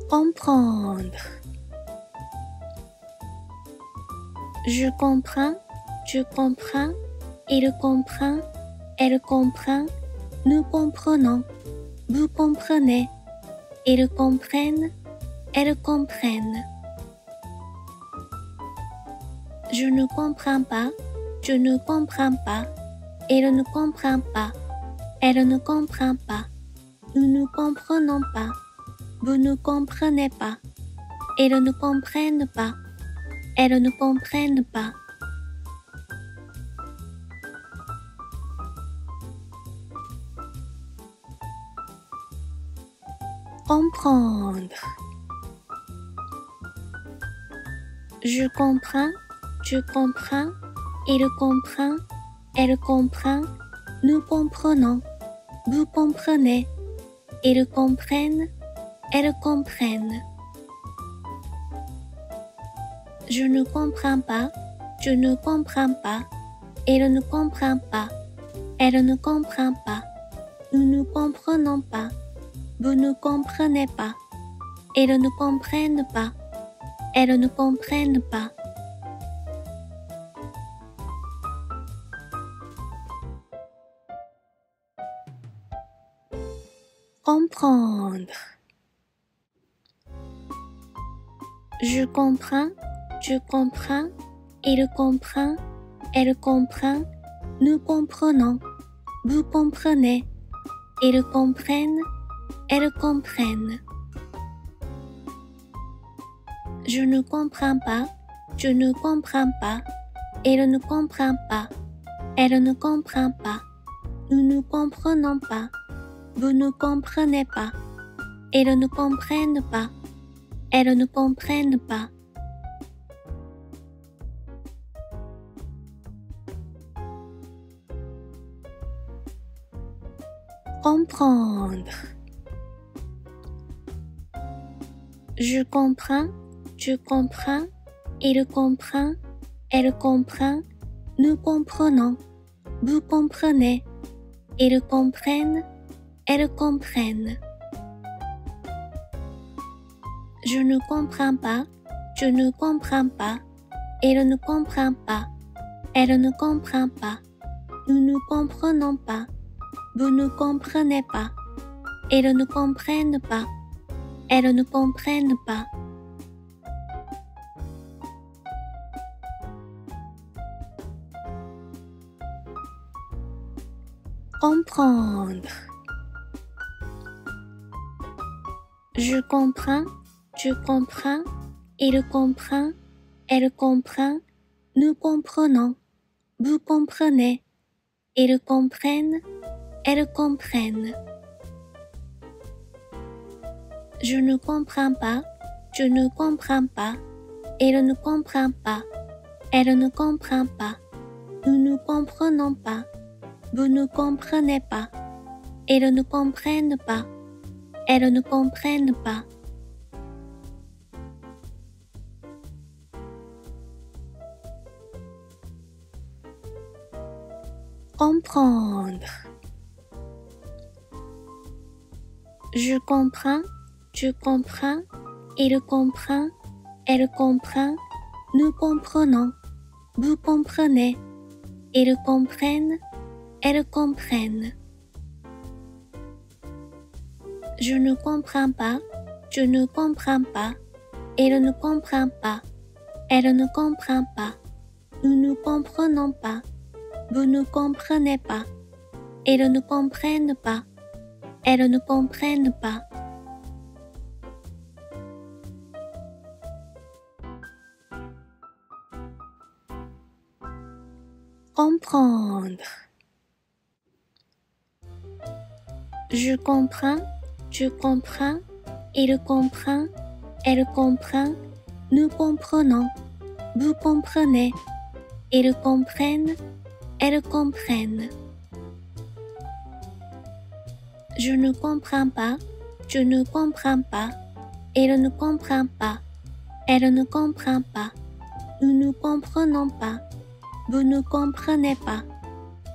Comprendre. Je comprends, tu comprends, il comprend, elle comprend, nous comprenons, vous comprenez, ils comprennent, elles comprennent. Je ne comprends pas, tu ne comprends pas, il ne comprend pas, elle ne comprend pas, nous ne comprenons pas, vous ne comprenez pas, ils ne comprennent pas, elles ne comprennent pas. Comprendre. Je comprends, tu comprends, il comprend, elle comprend, nous comprenons, vous comprenez, ils comprennent, elles comprennent. Je ne comprends pas, tu ne comprends pas, il ne comprend pas, elle ne comprend pas, nous ne comprenons pas, vous ne comprenez pas, ils ne comprennent pas, elles ne comprennent pas. Comprendre. Je comprends, tu comprends, il comprend, elle comprend, nous comprenons, vous comprenez, ils comprennent, elles comprennent. Je ne comprends pas, tu ne comprends pas, il ne comprend pas, elle ne comprend pas, nous ne comprenons pas, vous ne comprenez pas, ils ne comprennent pas, elles ne comprennent pas. Comprendre. Je comprends, tu comprends, il comprend, elle comprend, nous comprenons, vous comprenez, ils comprennent, elles comprennent. Je ne comprends pas, tu ne comprends pas, il ne comprend pas, elle ne comprend pas, nous ne comprenons pas, vous ne comprenez pas, ils ne comprennent pas, elles ne comprennent pas. Comprendre. Je comprends, tu comprends, il comprend, elle comprend, nous comprenons, vous comprenez, ils comprennent, elles comprennent. Je ne comprends pas, tu ne comprends pas, il ne comprend pas, elle ne comprend pas, nous ne comprenons pas, vous ne comprenez pas, ils ne comprennent pas, elles ne comprennent pas. Comprendre. Je comprends, tu comprends, il comprend, elle comprend, nous comprenons, vous comprenez, ils comprennent, elles comprennent. Je ne comprends pas, tu ne comprends pas, il ne comprend pas, elle ne comprend pas, nous ne comprenons pas, vous ne comprenez pas, ils ne comprennent pas, elles ne comprennent pas. Comprendre. Je comprends, tu comprends, il comprend, elle comprend, nous comprenons, vous comprenez, ils comprennent, elles comprennent. Je ne comprends pas, tu ne comprends pas, il ne comprend pas, elle ne comprend pas, nous ne comprenons pas, vous ne comprenez pas,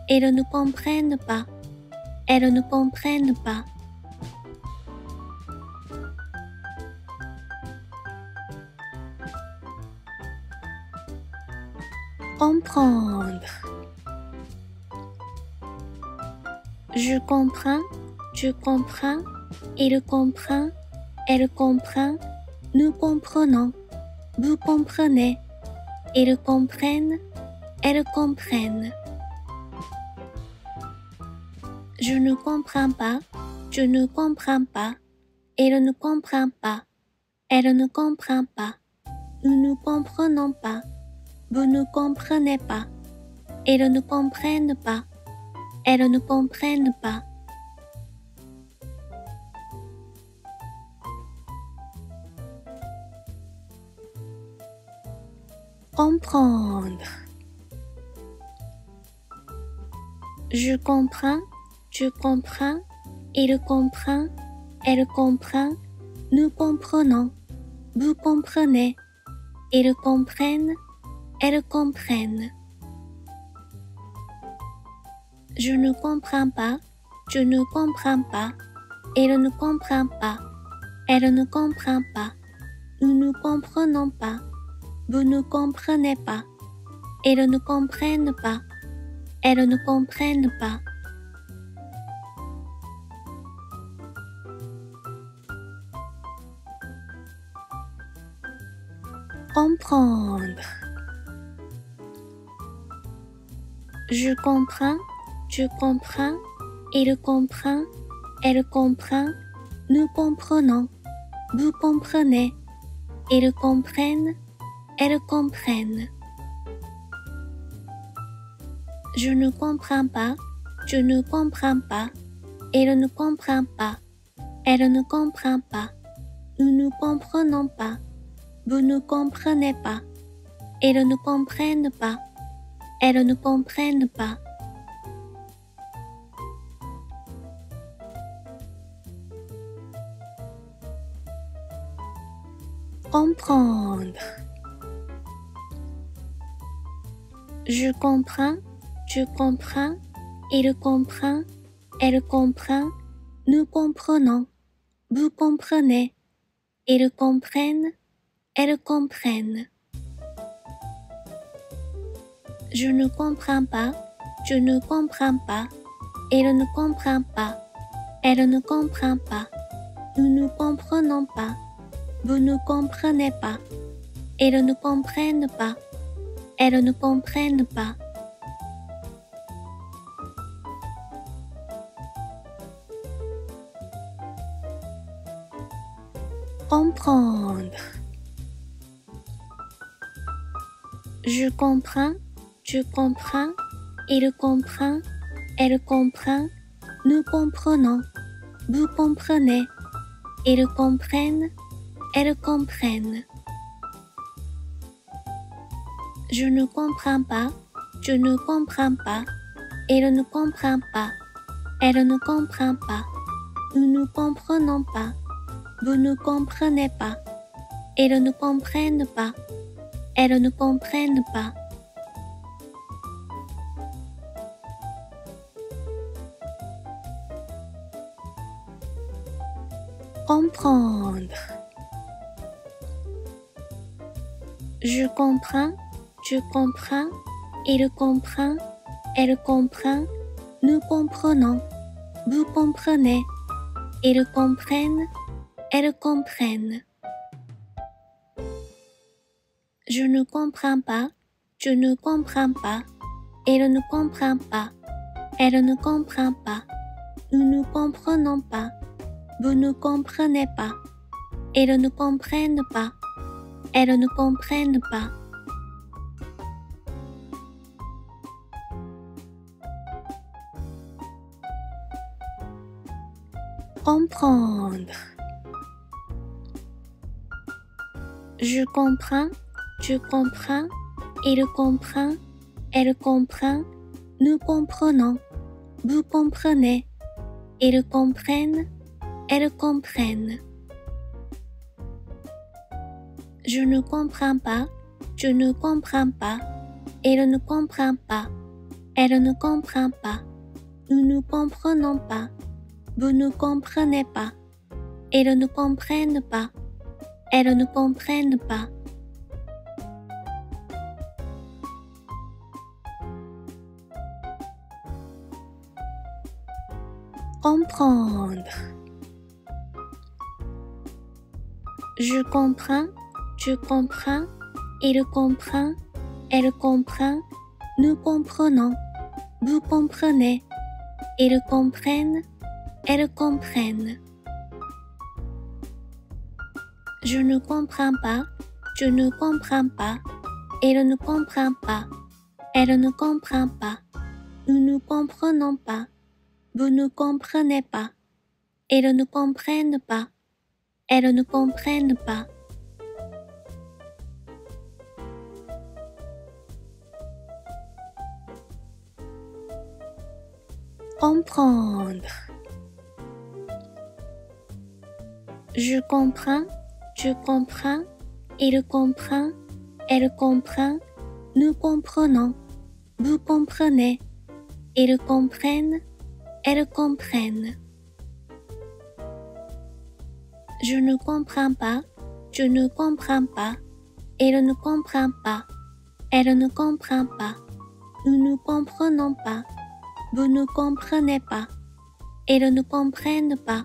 ils ne comprennent pas, elles ne comprennent pas. comprendre. Je comprends, tu comprends, il comprend, elle comprend, nous comprenons, vous comprenez, ils comprennent, elles comprennent. Je ne comprends pas, tu ne comprends pas, il ne comprend pas, elle ne comprend pas, nous ne comprenons pas, vous ne comprenez pas, ils ne comprennent pas, elles ne comprennent pas. Comprendre. Je comprends, tu comprends, il comprend, elle comprend, nous comprenons, vous comprenez, ils comprennent, elles comprennent. Je ne comprends pas, tu ne comprends pas, il ne comprend pas, elle ne comprend pas, nous ne comprenons pas, vous ne comprenez pas, ils ne comprennent pas, elles ne comprennent pas. Comprendre. Je comprends, tu comprends, il comprend, elle comprend, nous comprenons, vous comprenez, ils comprennent, elles comprennent. Je ne comprends pas, tu ne comprends pas, il ne comprend pas, elle ne comprend pas, nous ne comprenons pas, vous ne comprenez pas, ils ne comprennent pas, elles ne comprennent pas. Comprendre. Je comprends, tu comprends, il comprend, elle comprend, nous comprenons, vous comprenez, ils comprennent, elles comprennent. Je ne comprends pas, tu ne comprends pas, il ne comprend pas, elle ne comprend pas, nous ne comprenons pas, vous ne comprenez pas, ils ne comprennent pas, elles ne comprennent pas. Comprendre. Je comprends, tu comprends, il comprend, elle comprend, nous comprenons, vous comprenez, ils comprennent, elles comprennent. Je ne comprends pas, tu ne comprends pas, il ne comprend pas, elle ne comprend pas, nous ne comprenons pas, vous ne comprenez pas, ils ne comprennent pas, elles ne comprennent pas. Comprendre. Je comprends, tu comprends, il comprend, elle comprend, nous comprenons, vous comprenez, ils comprennent, elles comprennent. Je ne comprends pas, tu ne comprends pas, il ne comprend pas, elle ne comprend pas, nous ne comprenons pas, vous ne comprenez pas, ils ne comprennent pas, elles ne comprennent pas. Comprendre. Je comprends, tu comprends, il comprend, elle comprend, nous comprenons, vous comprenez, ils comprennent, elles comprennent. Je ne comprends pas, tu ne comprends pas, il ne comprend pas, elle ne comprend pas, nous ne comprenons pas, vous ne comprenez pas, ils ne comprennent pas, elles ne comprennent pas. comprendre. Je comprends, tu comprends, il comprend, elle comprend, nous comprenons, vous comprenez, ils comprennent, elles comprennent. Je ne comprends pas, tu ne comprends pas, il ne comprend pas, elle ne comprend pas, nous ne comprenons pas, vous ne comprenez pas, ils ne comprennent pas, elles ne comprennent pas. Comprendre. Je comprends, tu comprends, il comprend, elle comprend, nous comprenons, vous comprenez, ils comprennent, elles comprennent. Je ne comprends pas, tu ne comprends pas, il ne comprend pas, elle ne comprend pas, nous ne comprenons pas, vous ne comprenez pas, ils ne comprennent pas,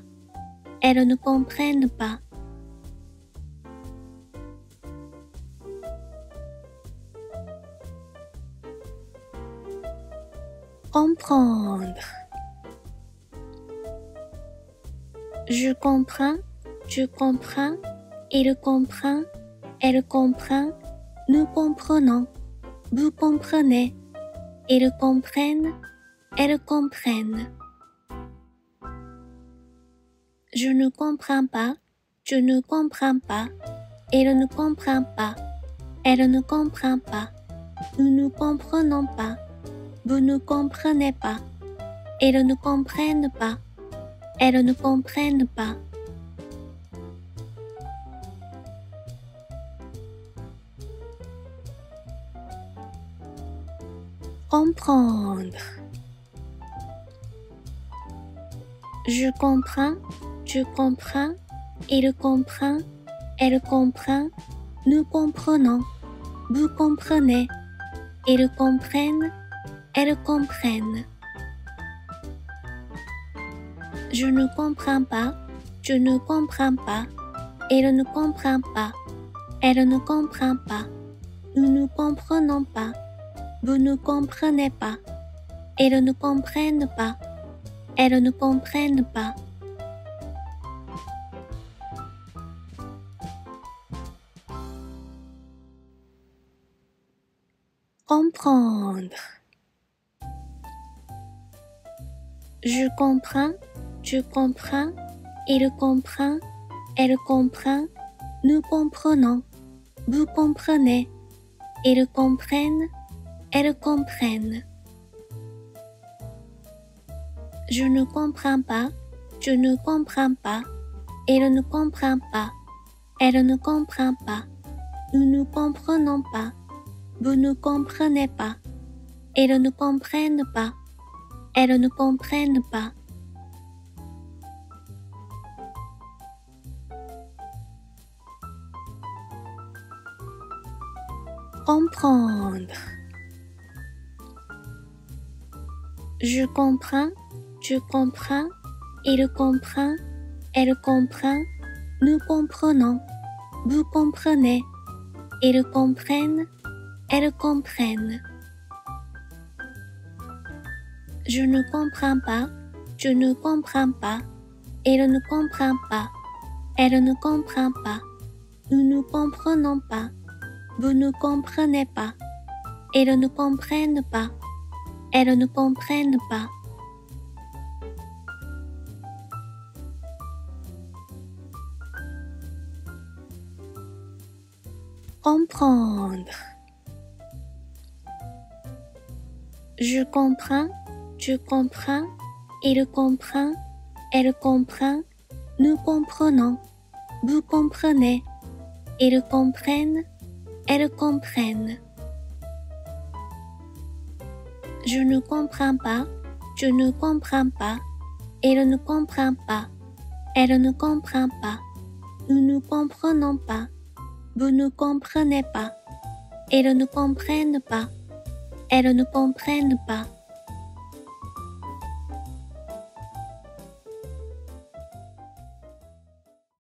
elles ne comprennent pas. Comprendre. Je comprends, tu comprends, il comprend, elle comprend, nous comprenons, vous comprenez, ils comprennent, elles comprennent. Je ne comprends pas, tu ne comprends pas, il ne comprend pas, elle ne comprend pas, nous ne comprenons pas, vous ne comprenez pas, ils ne comprennent pas, elles ne comprennent pas. Comprendre. Je comprends, tu comprends, il comprend, elle comprend, nous comprenons, vous comprenez, ils comprennent, elles comprennent. Je ne comprends pas, tu ne comprends pas, il ne comprend pas, elle ne comprend pas, nous ne comprenons pas, vous ne comprenez pas, ils ne comprennent pas, elles ne comprennent pas. Comprendre. Je comprends, tu comprends, il comprend, elle comprend, nous comprenons, vous comprenez, ils comprennent, elles comprennent. Je ne comprends pas, tu ne comprends pas, il ne comprend pas, elle ne comprend pas, nous ne comprenons pas, vous ne comprenez pas, ils ne comprennent pas, elles ne comprennent pas. Comprendre. Je comprends, tu comprends, il comprend, elle comprend, nous comprenons, vous comprenez, ils comprennent, elles comprennent. Je ne comprends pas, tu ne comprends pas, il ne comprend pas, elle ne comprend pas, nous ne comprenons pas, vous ne comprenez pas, ils ne comprennent pas, elles ne comprennent pas. Comprendre. Je comprends, tu comprends, il comprend, elle comprend, nous comprenons, vous comprenez, ils comprennent, elles comprennent. Je ne comprends pas, tu ne comprends pas, il ne comprend pas, elle ne comprend pas, nous ne comprenons pas, vous ne comprenez pas, ils ne comprennent pas, elles ne comprennent pas.